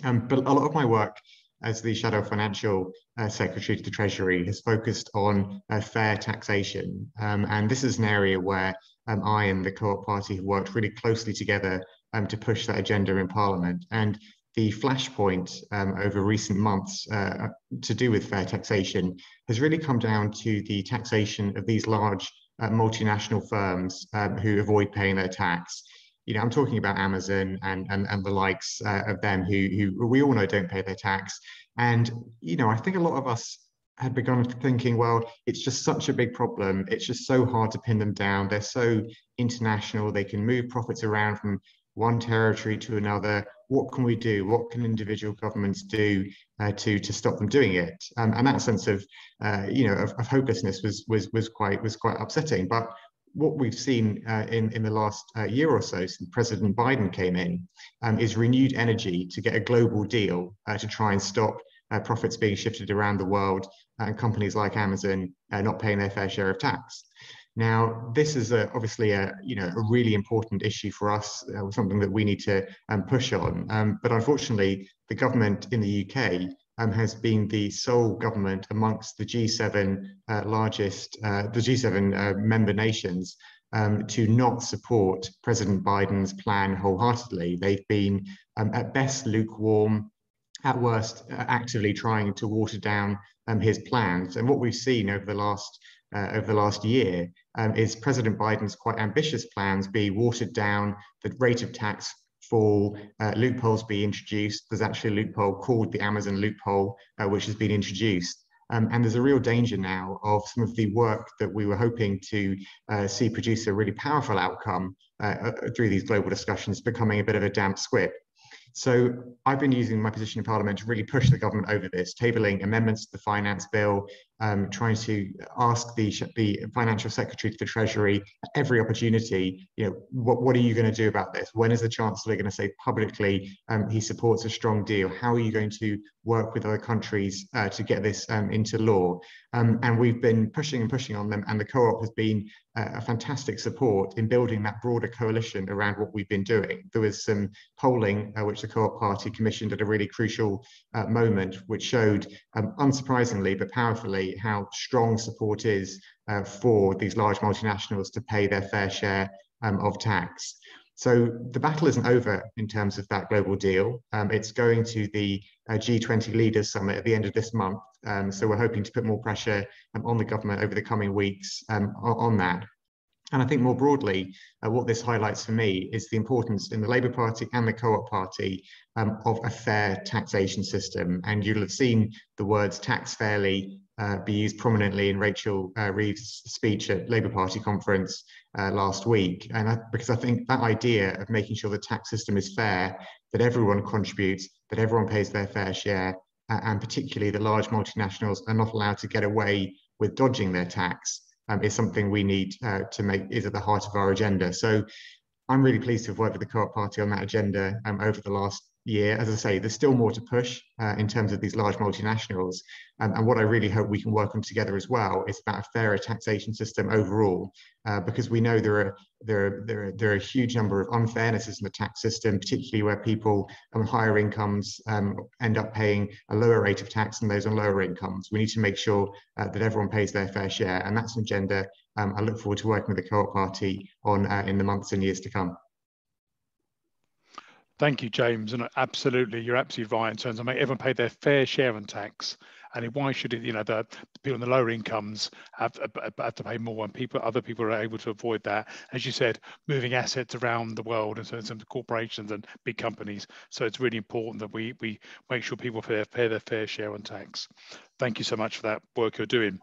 But a lot of my work as the Shadow Financial Secretary to the Treasury has focused on fair taxation, and this is an area where I and the Co-op Party have worked really closely together to push that agenda in Parliament. And the flashpoint over recent months to do with fair taxation has really come down to the taxation of these large multinational firms who avoid paying their tax. You know, I'm talking about Amazon and the likes of them who we all know don't pay their tax. And, you know, I think a lot of us had begun thinking, well, it's just such a big problem. It's just so hard to pin them down. They're so international. They can move profits around from one territory to another. What can we do? What can individual governments do to stop them doing it? And that sense of of hopelessness was quite upsetting. But what we've seen in the last year or so since President Biden came in is renewed energy to get a global deal to try and stop profits being shifted around the world and companies like Amazon not paying their fair share of tax. Now, this is obviously a really important issue for us, something that we need to push on. But unfortunately, the government in the UK has been the sole government amongst the G7 member nations to not support President Biden's plan wholeheartedly. They've been at best lukewarm, at worst actively trying to water down his plans. And what we've seen over the last year is President Biden's quite ambitious plans be watered down, the rate of tax fall, loopholes be introduced. There's actually a loophole called the Amazon loophole, which has been introduced. And there's a real danger now of some of the work that we were hoping to see produce a really powerful outcome through these global discussions becoming a bit of a damp squib. So I've been using my position in Parliament to really push the government over this, tabling amendments to the finance bill, trying to ask the Financial Secretary to the Treasury at every opportunity, what are you going to do about this? When is the Chancellor going to say publicly he supports a strong deal? How are you going to work with other countries to get this into law? And we've been pushing and pushing on them, and the Co-op has been a fantastic support in building that broader coalition around what we've been doing. There was some polling which the Co-op Party commissioned at a really crucial moment, which showed, unsurprisingly but powerfully, how strong support is for these large multinationals to pay their fair share of tax. So the battle isn't over in terms of that global deal. It's going to the G20 Leaders Summit at the end of this month. So we're hoping to put more pressure on the government over the coming weeks on that. And I think more broadly, what this highlights for me is the importance in the Labour Party and the Co-op Party of a fair taxation system. And you'll have seen the words tax fairly be used prominently in Rachel Reeves' speech at Labour Party conference last week. And because I think that idea of making sure the tax system is fair, that everyone contributes, that everyone pays their fair share, and particularly the large multinationals are not allowed to get away with dodging their tax, is something we need to make is at the heart of our agenda. So I'm really pleased to have worked with the Co-op Party on that agenda over the last year. As I say, there's still more to push in terms of these large multinationals. And what I really hope we can work on together as well is about a fairer taxation system overall, because we know there are a huge number of unfairnesses in the tax system, particularly where people on higher incomes end up paying a lower rate of tax than those on lower incomes. We need to make sure that everyone pays their fair share. And that's an agenda I look forward to working with the Co-op Party on in the months and years to come. Thank you, James. And absolutely, you're absolutely right in terms of everyone pay their fair share in tax. And why should it, the people on the lower incomes have to pay more when other people are able to avoid that? As you said, moving assets around the world and so in terms of corporations and big companies. So it's really important that we make sure people pay their fair share on tax. Thank you so much for that work you're doing.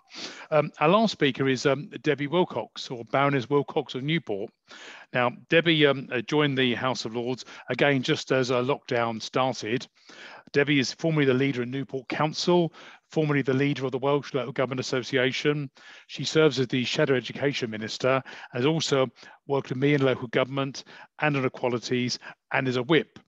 Our last speaker is Debbie Wilcox, or Baroness Wilcox of Newport. Now, Debbie joined the House of Lords, again, just as lockdown started. Debbie is formerly the leader in Newport Council, formerly the leader of the Welsh Local Government Association. She serves as the Shadow Education Minister, has also worked with me in local government and on equalities, and is a whip.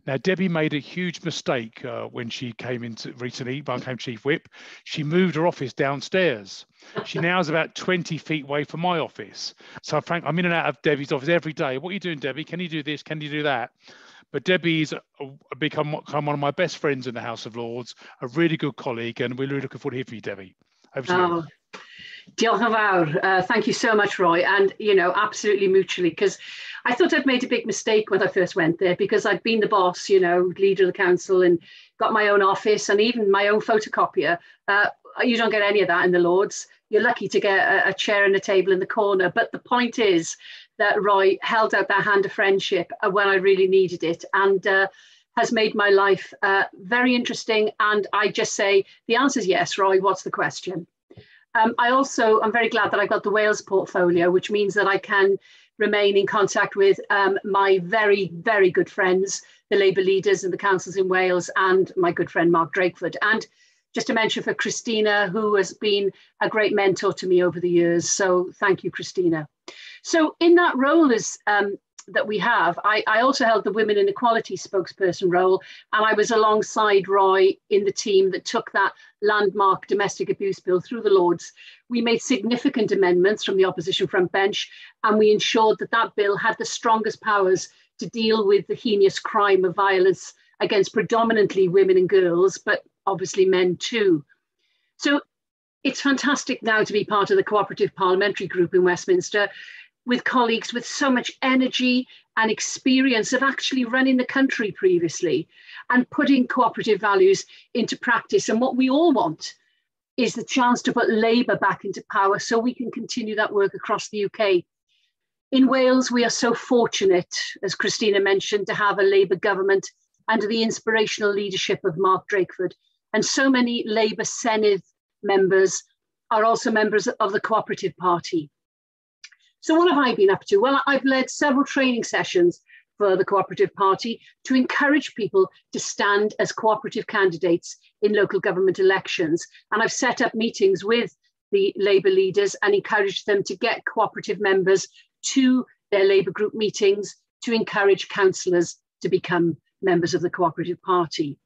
Now, Debbie made a huge mistake when she came into recently, when I became Chief Whip. She moved her office downstairs. She now is about 20 feet away from my office. So, Frank, I'm in and out of Debbie's office every day. What are you doing, Debbie? Can you do this? Can you do that? But Debbie's become one of my best friends in the House of Lords, a really good colleague, and we're really looking forward to hear from you, Debbie. Over to you. Diolch yn fawr. Thank you so much, Roy, and absolutely mutually, because I thought I'd made a big mistake when I first went there, because I'd been the boss, leader of the council, and got my own office and even my own photocopier. You don't get any of that in the Lords. You're lucky to get a chair and a table in the corner. But the point is that Roy held out that hand of friendship when I really needed it, and has made my life very interesting. And I just say the answer is yes, Roy. What's the question? I'm very glad that I got the Wales portfolio, which means that I can remain in contact with my very, very good friends, the Labour leaders and the councils in Wales, and my good friend Mark Drakeford. And just to mention for Christina, who has been a great mentor to me over the years. So thank you, Christina. So in that role that we have, I also held the Women in Equality spokesperson role, and I was alongside Roy in the team that took that landmark domestic abuse bill through the Lords. We made significant amendments from the opposition front bench, and we ensured that that bill had the strongest powers to deal with the heinous crime of violence against predominantly women and girls, but obviously men too. So it's fantastic now to be part of the Co-operative Parliamentary Group in Westminster, with colleagues with so much energy and experience of actually running the country previously and putting cooperative values into practice. And what we all want is the chance to put Labour back into power so we can continue that work across the UK. In Wales, we are so fortunate, as Christina mentioned, to have a Labour government under the inspirational leadership of Mark Drakeford. And so many Labour Senedd members are also members of the Cooperative Party. So what have I been up to? Well, I've led several training sessions for the Cooperative Party to encourage people to stand as cooperative candidates in local government elections. And I've set up meetings with the Labour leaders and encouraged them to get cooperative members to their Labour group meetings to encourage councillors to become members of the Cooperative Party.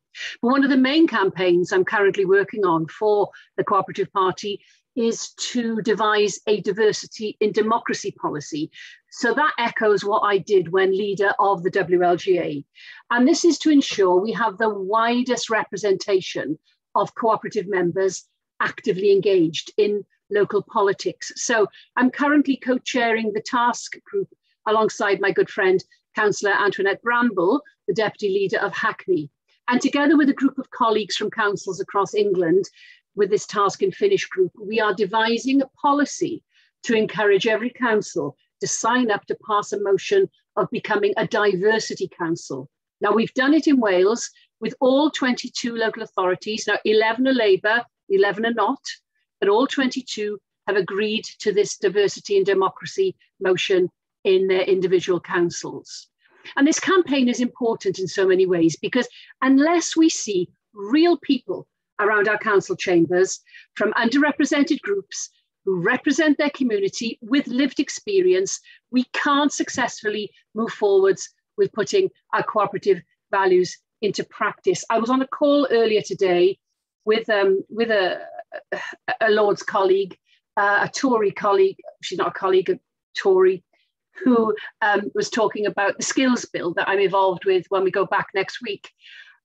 But one of the main campaigns I'm currently working on for the Cooperative Party is to devise a diversity in democracy policy. So that echoes what I did when leader of the WLGA. And this is to ensure we have the widest representation of cooperative members actively engaged in local politics. So I'm currently co-chairing the task group alongside my good friend, Councillor Antoinette Bramble, the Deputy Leader of Hackney. And together with a group of colleagues from councils across England, with this task and finish group, we are devising a policy to encourage every council to sign up to pass a motion of becoming a diversity council. Now, we've done it in Wales with all 22 local authorities. Now, 11 are Labour, 11 are not, but all 22 have agreed to this diversity and democracy motion in their individual councils. And this campaign is important in so many ways, because unless we see real people around our council chambers from underrepresented groups who represent their community with lived experience, we can't successfully move forwards with putting our cooperative values into practice. I was on a call earlier today with a Lord's colleague, a Tory colleague, she's not a colleague, a Tory, who was talking about the skills bill that I'm involved with when we go back next week.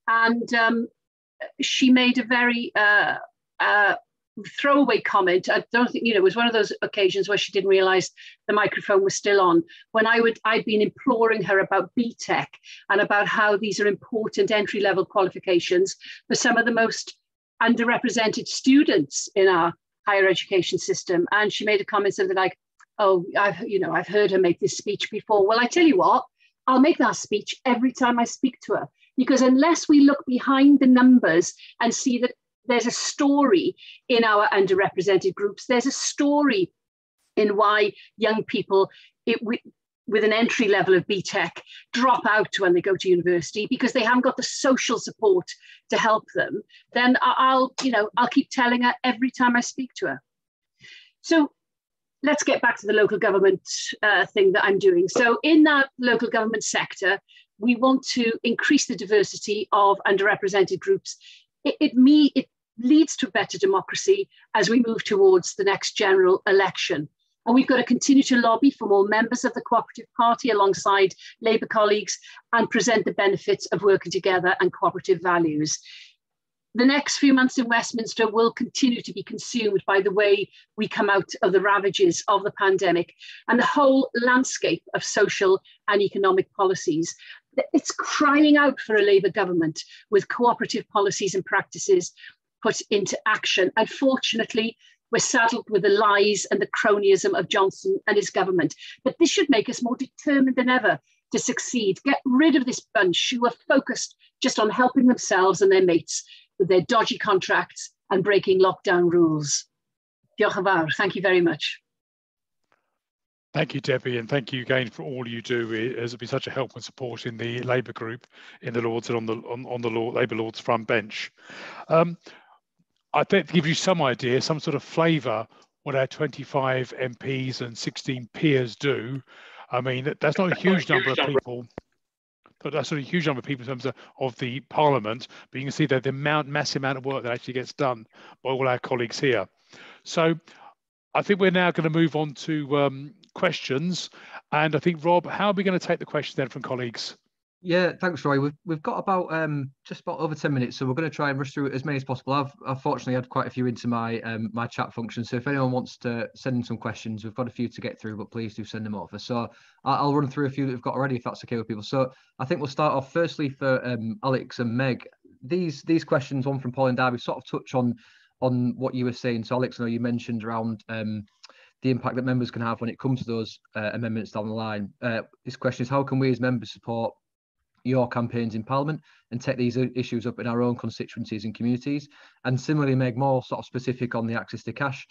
And she made a very throwaway comment. I don't think, it was one of those occasions where she didn't realise the microphone was still on. When I'd been imploring her about BTEC and about how these are important entry-level qualifications for some of the most underrepresented students in our higher education system. And she made a comment something like, oh, I've heard her make this speech before. Well, I tell you what, I'll make that speech every time I speak to her. Because unless we look behind the numbers and see that There's a story in our underrepresented groups. There's a story in why young people with an entry level of BTEC drop out when they go to university because they haven't got the social support to help them. Then I'll keep telling her every time I speak to her. So let's get back to the local government thing that I'm doing. So in that local government sector, we want to increase the diversity of underrepresented groups. It leads to better democracy as we move towards the next general election. And we've got to continue to lobby for more members of the Cooperative Party alongside Labour colleagues and present the benefits of working together and cooperative values. The next few months in Westminster will continue to be consumed by the way we come out of the ravages of the pandemic and the whole landscape of social and economic policies. It's crying out for a Labour government with cooperative policies and practices put into action. Unfortunately, we're saddled with the lies and the cronyism of Johnson and his government. But this should make us more determined than ever to succeed. Get rid of this bunch who are focused just on helping themselves and their mates with their dodgy contracts and breaking lockdown rules. Diolch yn fawr. Thank you very much. Thank you, Debbie, and thank you again for all you do. It has been such a help and support in the Labour group, in the Lords and on the Labour Lords front bench. I think to give you some idea, some sort of flavour, what our 25 MPs and 16 peers do. I mean, that's not a huge number of people, but that's not a huge number of people in terms of the Parliament. But you can see that the massive amount of work that actually gets done by all our colleagues here. So I think we're now going to move on to questions. And I think, Rob, how are we going to take the questions then from colleagues? Yeah, thanks, Roy. We've got about just about over 10 minutes, so we're going to try and rush through as many as possible. I've fortunately had quite a few into my my chat function, so if anyone wants to send in some questions, we've got a few to get through, but please do send them over. So I'll run through a few that we've got already, if that's okay with people. So I think we'll start off firstly for Alex and Meg. These questions, one from Paul and Darby, sort of touch on what you were saying. So Alex, I know you mentioned around the impact that members can have when it comes to those amendments down the line. This question is, how can we as members support your campaigns in Parliament and take these issues up in our own constituencies and communities? And similarly, Meg, more sort of specific on the access to cash,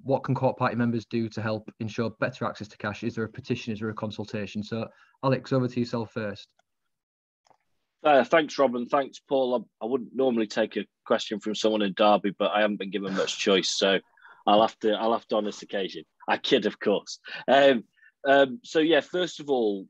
what can Co-op Party members do to help ensure better access to cash? Is there a petition? Is there a consultation? So Alex, over to yourself first. Thanks, Rob, and thanks, Paul. I wouldn't normally take a question from someone in Derby, but I haven't been given much choice, so I'll have to on this occasion. I kid, of course. So yeah, first of all,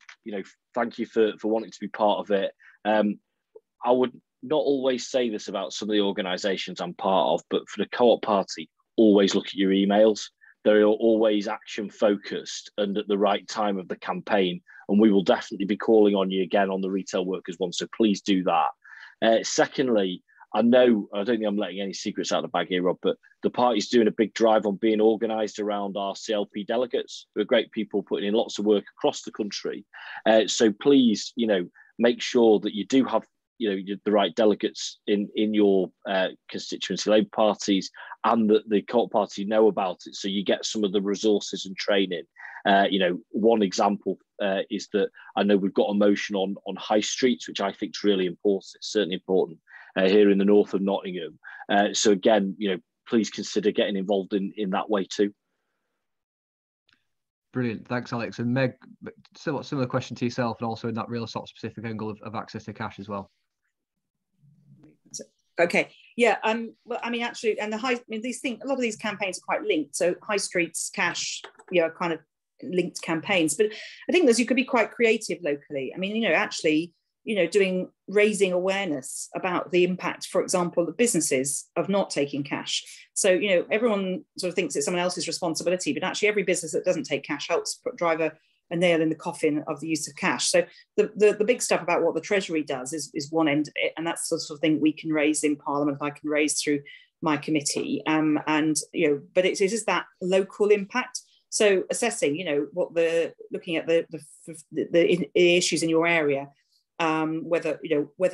thank you for wanting to be part of it. I would not always say this about some of the organisations I'm part of, but for the Co-op Party, always look at your emails. They're always action focused and at the right time of the campaign. And we will definitely be calling on you again on the retail workers one. So please do that. Secondly, I don't think I'm letting any secrets out of the bag here, Rob, but the party's doing a big drive on being organised around our CLP delegates, who are great people putting in lots of work across the country. So please, make sure that you do have, the right delegates in your constituency Labour parties, and that the Co-op Party know about it, so you get some of the resources and training. One example is that I know we've got a motion on high streets, which I think is really important. It's certainly important here in the north of Nottingham. So again, please consider getting involved in that way too. Brilliant, thanks, Alex. And Meg, similar question to yourself, and also in that real sort of specific angle of access to cash as well. Okay, yeah. Well, I mean, actually, and a lot of these campaigns are quite linked. So high streets, cash, kind of linked campaigns. But I think you could be quite creative locally. I mean, actually, raising awareness about the impact, for example, the businesses of not taking cash. So, everyone sort of thinks it's someone else's responsibility, but actually every business that doesn't take cash helps drive a nail in the coffin of the use of cash. So the big stuff about what the Treasury does is one end of it, and that's the sort of thing we can raise in Parliament. I can raise through my committee, but it is that local impact. So assessing, looking at the issues in your area, whether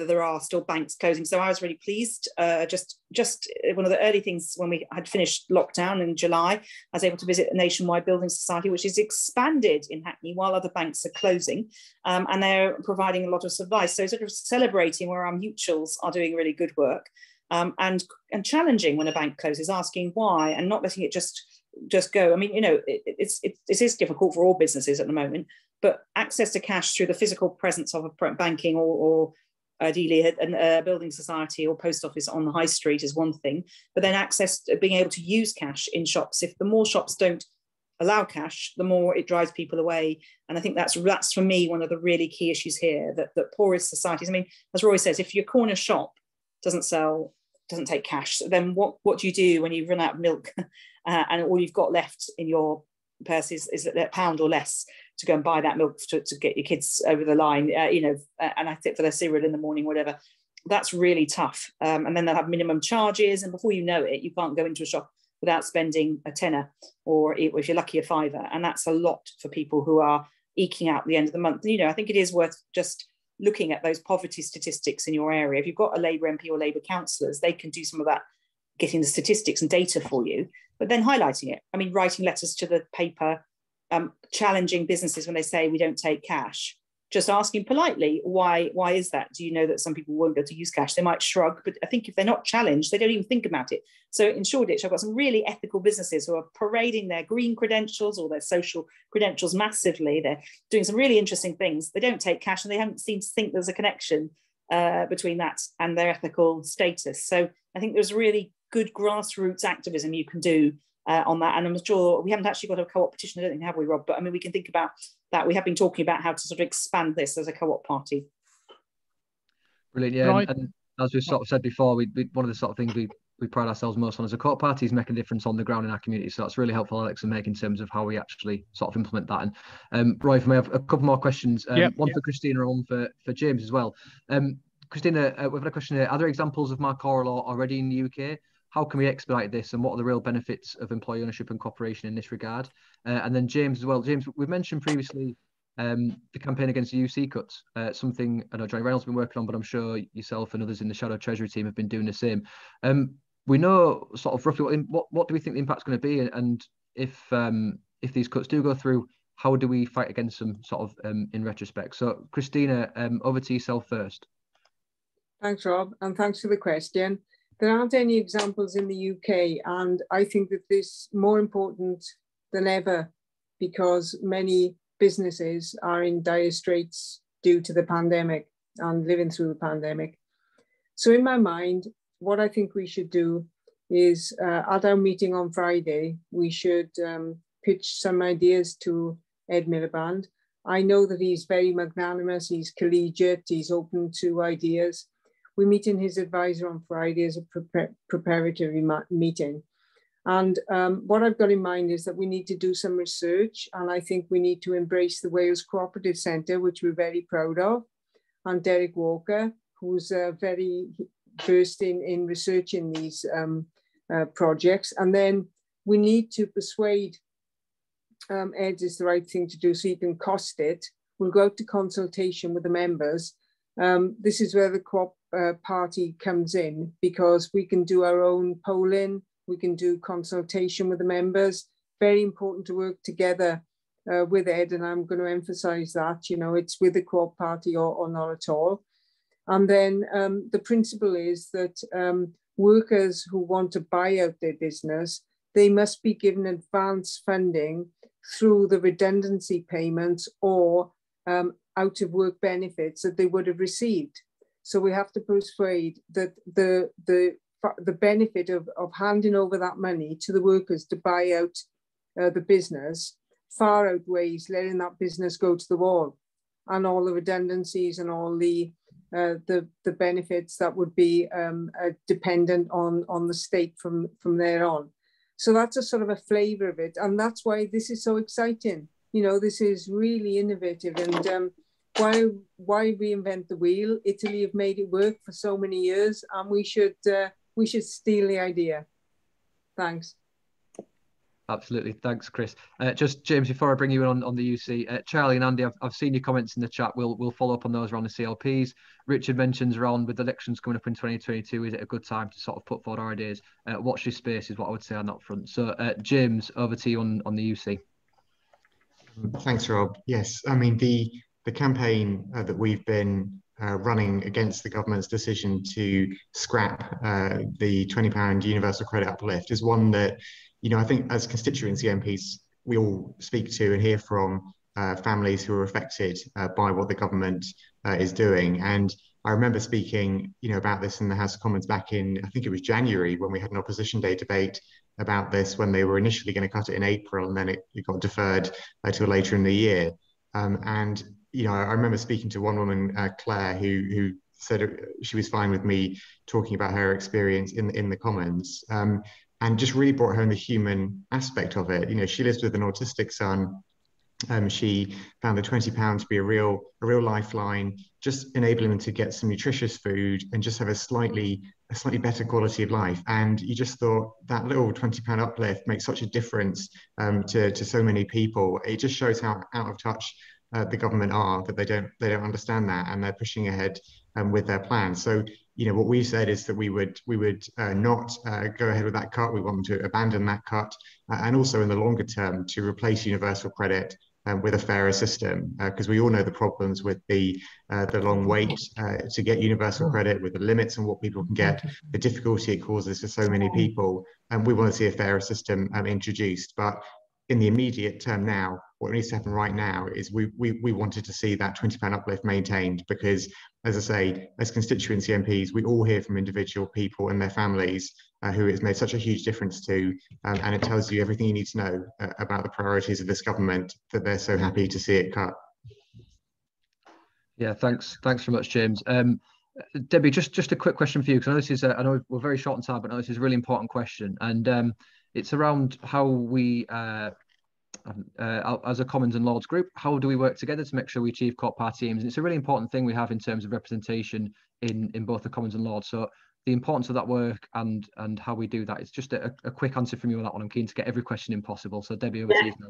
there are still banks closing. So I was really pleased. Just one of the early things when we had finished lockdown in July, I was able to visit a nationwide building society, which is expanded in Hackney while other banks are closing, and they're providing a lot of advice. So sort of celebrating where our mutuals are doing really good work. and challenging when a bank closes, asking why, and not letting it just go. I mean, you know, it is difficult for all businesses at the moment, but access to cash through the physical presence of a banking or ideally a building society or post office on the high street is one thing, but then access, being able to use cash in shops. If the more shops don't allow cash, the more it drives people away. And I think that's for me one of the really key issues here, that poorest societies, I mean, as Roy says, if your corner shop doesn't take cash, then what do you do when you run out of milk and all you've got left in your purse is a pound or less to go and buy that milk to get your kids over the line, you know, and I think for their cereal in the morning, whatever. That's really tough. And then they'll have minimum charges, and before you know it, you can't go into a shop without spending a tenner, or if you're lucky, a fiver. And that's a lot for people who are eking out the end of the month. You know, I think it is worth just looking at those poverty statistics in your area. If you've got a Labour MP or Labour councillors, they can do some of that, getting the statistics and data for you, but then highlighting it. I mean, writing letters to the paper, challenging businesses when they say we don't take cash, just asking politely, why is that? Do you know that some people won't be able to use cash? They might shrug, but I think if they're not challenged, they don't even think about it. So in Shoreditch, I've got some really ethical businesses who are parading their green credentials or their social credentials massively. They're doing some really interesting things. They don't take cash, and they haven't seemed to think there's a connection between that and their ethical status. So I think there's really good grassroots activism you can do on that. And I'm sure we haven't actually got a co-op petition, I don't think, have we, Rob? But I mean, we can think about that. We have been talking about how to sort of expand this as a co-op party. Brilliant, yeah. Right. And as we've sort of said before, we one of the sort of things we pride ourselves most on as a co-op party is making a difference on the ground in our community. So that's really helpful, Alex, and Meg, in terms of how we actually sort of implement that. And Roy, for me, I have a couple more questions. One for Christina and one for James as well. Christina, we've got a question here. Are there examples of Marcora law already in the UK? How can we expedite this, and what are the real benefits of employee ownership and cooperation in this regard? And then James as well. James, we've mentioned previously the campaign against the UC cuts, something I know Johnny Reynolds has been working on, but I'm sure yourself and others in the Shadow Treasury team have been doing the same. We know sort of roughly what do we think the impact's going to be, and if these cuts do go through, how do we fight against them sort of in retrospect? So Christina, over to yourself first. Thanks, Rob, and thanks for the question. There aren't any examples in the UK, and I think that this is more important than ever because many businesses are in dire straits due to the pandemic and living through the pandemic. So in my mind, what I think we should do is at our meeting on Friday, we should pitch some ideas to Ed Miliband. I know that he's very magnanimous, he's collegiate, he's open to ideas. We're meeting his advisor on Friday as a preparatory meeting. And what I've got in mind is that we need to do some research, and I think we need to embrace the Wales Co-operative Centre, which we're very proud of, and Derek Walker, who's very versed in researching these projects. And then we need to persuade Ed is the right thing to do so he can cost it. We'll go out to consultation with the members. This is where the co-op party comes in, because we can do our own polling, we can do consultation with the members. Very important to work together with Ed, and I'm going to emphasize that, you know, it's with the co-op party or not at all. And then the principle is that workers who want to buy out their business, they must be given advance funding through the redundancy payments or out of work benefits that they would have received. So we have to persuade that the benefit of handing over that money to the workers to buy out the business far outweighs letting that business go to the wall, and all the redundancies and all the benefits that would be dependent on the state from there on. So that's a sort of a flavour of it, and that's why this is so exciting. You know, this is really innovative, and why reinvent the wheel? Italy have made it work for so many years, and we should steal the idea. Thanks. Absolutely, thanks, Chris. Just James, before I bring you in on the UC, Charlie and Andy, I've seen your comments in the chat. We'll follow up on those around the CLPs. Richard mentions around with elections coming up in 2022, is it a good time to sort of put forward our ideas? Watch this space is what I would say on that front. So James, over to you on the UC. Thanks, Rob. Yes, I mean the campaign that we've been running against the government's decision to scrap the £20 universal credit uplift is one that, I think as constituency MPs, we all speak to and hear from families who are affected by what the government is doing. And I remember speaking, about this in the House of Commons back in, I think it was January, when we had an opposition day debate about this, when they were initially going to cut it in April, and then it got deferred till later in the year. And I remember speaking to one woman, Claire, who said she was fine with me talking about her experience in the Commons, and just really brought home the human aspect of it. She lives with an autistic son. She found the £20 to be a real lifeline, just enabling them to get some nutritious food and just have a slightly better quality of life. And you just thought that little £20 uplift makes such a difference to so many people. It just shows how out of touch the government are, that they don't understand that, and they're pushing ahead with their plans. So what we said is that we would not go ahead with that cut. We want them to abandon that cut, and also in the longer term to replace universal credit with a fairer system, because we all know the problems with the long wait to get universal credit, with the limits on what people can get, the difficulty it causes for so many people, and we want to see a fairer system introduced. But in the immediate term now, what needs to happen right now is we wanted to see that £20 uplift maintained, because, as I say, as constituency MPs, we all hear from individual people and their families who it's made such a huge difference to, and it tells you everything you need to know about the priorities of this government, that they're so happy to see it cut. Yeah, thanks very much, James. Debbie, just a quick question for you, because I know this is I know we're very short on time, but I know this is a really important question, and it's around how we as a Commons and Lords group, how do we work together to make sure we achieve co-op party aims? And it's a really important thing we have in terms of representation in both the Commons and Lords. So the importance of that work and how we do that. It's just a quick answer from you on that one. I'm keen to get every question in possible. So Debbie, over to you now.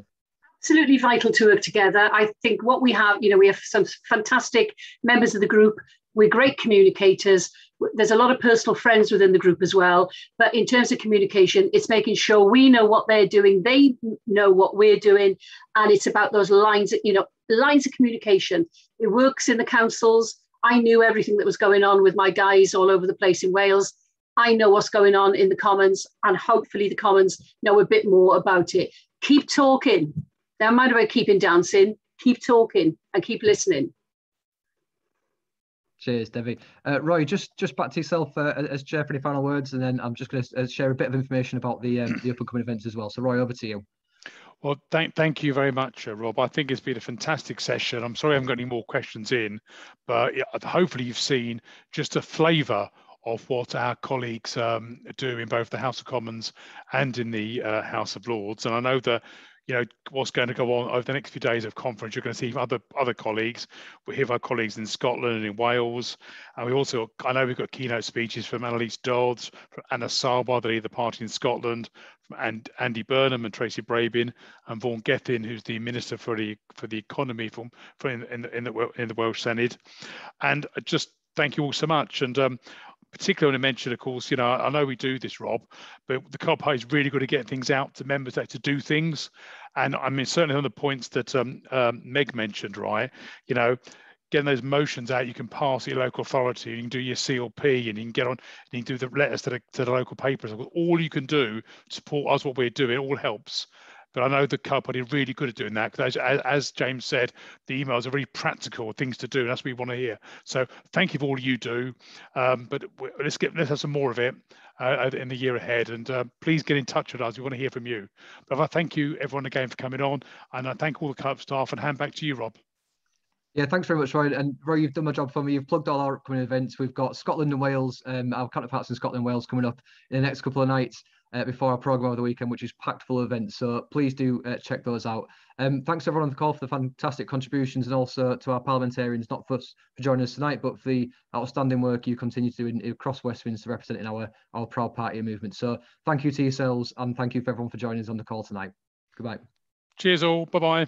Absolutely vital to work together. I think what we have, we have some fantastic members of the group. We're great communicators. There's a lot of personal friends within the group as well. But in terms of communication, it's making sure we know what they're doing, they know what we're doing. And it's about those lines, lines of communication. It works in the councils. I knew everything that was going on with my guys all over the place in Wales. I know what's going on in the Commons, and hopefully the Commons know a bit more about it. Keep talking. Don't mind about keeping dancing. Keep talking and keep listening. Cheers, Debbie. Roy, just back to yourself as chair for any final words, and then I'm just going to share a bit of information about the up and coming events as well. So Roy, over to you. Well, thank you very much, Rob. I think it's been a fantastic session. I'm sorry I haven't got any more questions in, but hopefully you've seen just a flavour of what our colleagues do in both the House of Commons and in the House of Lords. And I know that what's going to go on over the next few days of conference, you're going to see other colleagues. We hear our colleagues in Scotland and in Wales, and I know we've got keynote speeches from Annalise Dodds, from Anna Sarwar, the leader of the party in Scotland, from Andy Burnham and Tracy Brabin, and Vaughan Gethin, who's the Minister for the Economy in the Welsh Senate. And just thank you all so much. And particularly when I mentioned, of course, I know we do this, Rob, but the Co-op Party is really good at getting things out to members to do things. And I mean, certainly on the points that Meg mentioned, right? Getting those motions out, you can pass your local authority, you can do your CLP, and you can get on, and you can do the letters to the local papers. All you can do to support us, what we're doing, it all helps. But I know the Co-op Party are really good at doing that, because as James said, the emails are really practical things to do, and that's what we want to hear. So thank you for all you do, but let's have some more of it in the year ahead, and please get in touch with us. We want to hear from you. But I thank you everyone again for coming on, and I thank all the Co-op staff, and hand back to you, Rob. Yeah, thanks very much, Roy. And Roy, you've done my job for me. You've plugged all our upcoming events. We've got Scotland and Wales, our counterparts in Scotland and Wales coming up in the next couple of nights before our programme of the weekend, which is packed full of events. So please do check those out. Thanks everyone on the call for the fantastic contributions, and also to our parliamentarians, not for joining us tonight, but for the outstanding work you continue to do across Westminster representing our proud party movement. So thank you to yourselves, and thank you for everyone for joining us on the call tonight. Goodbye. Cheers all. Bye-bye.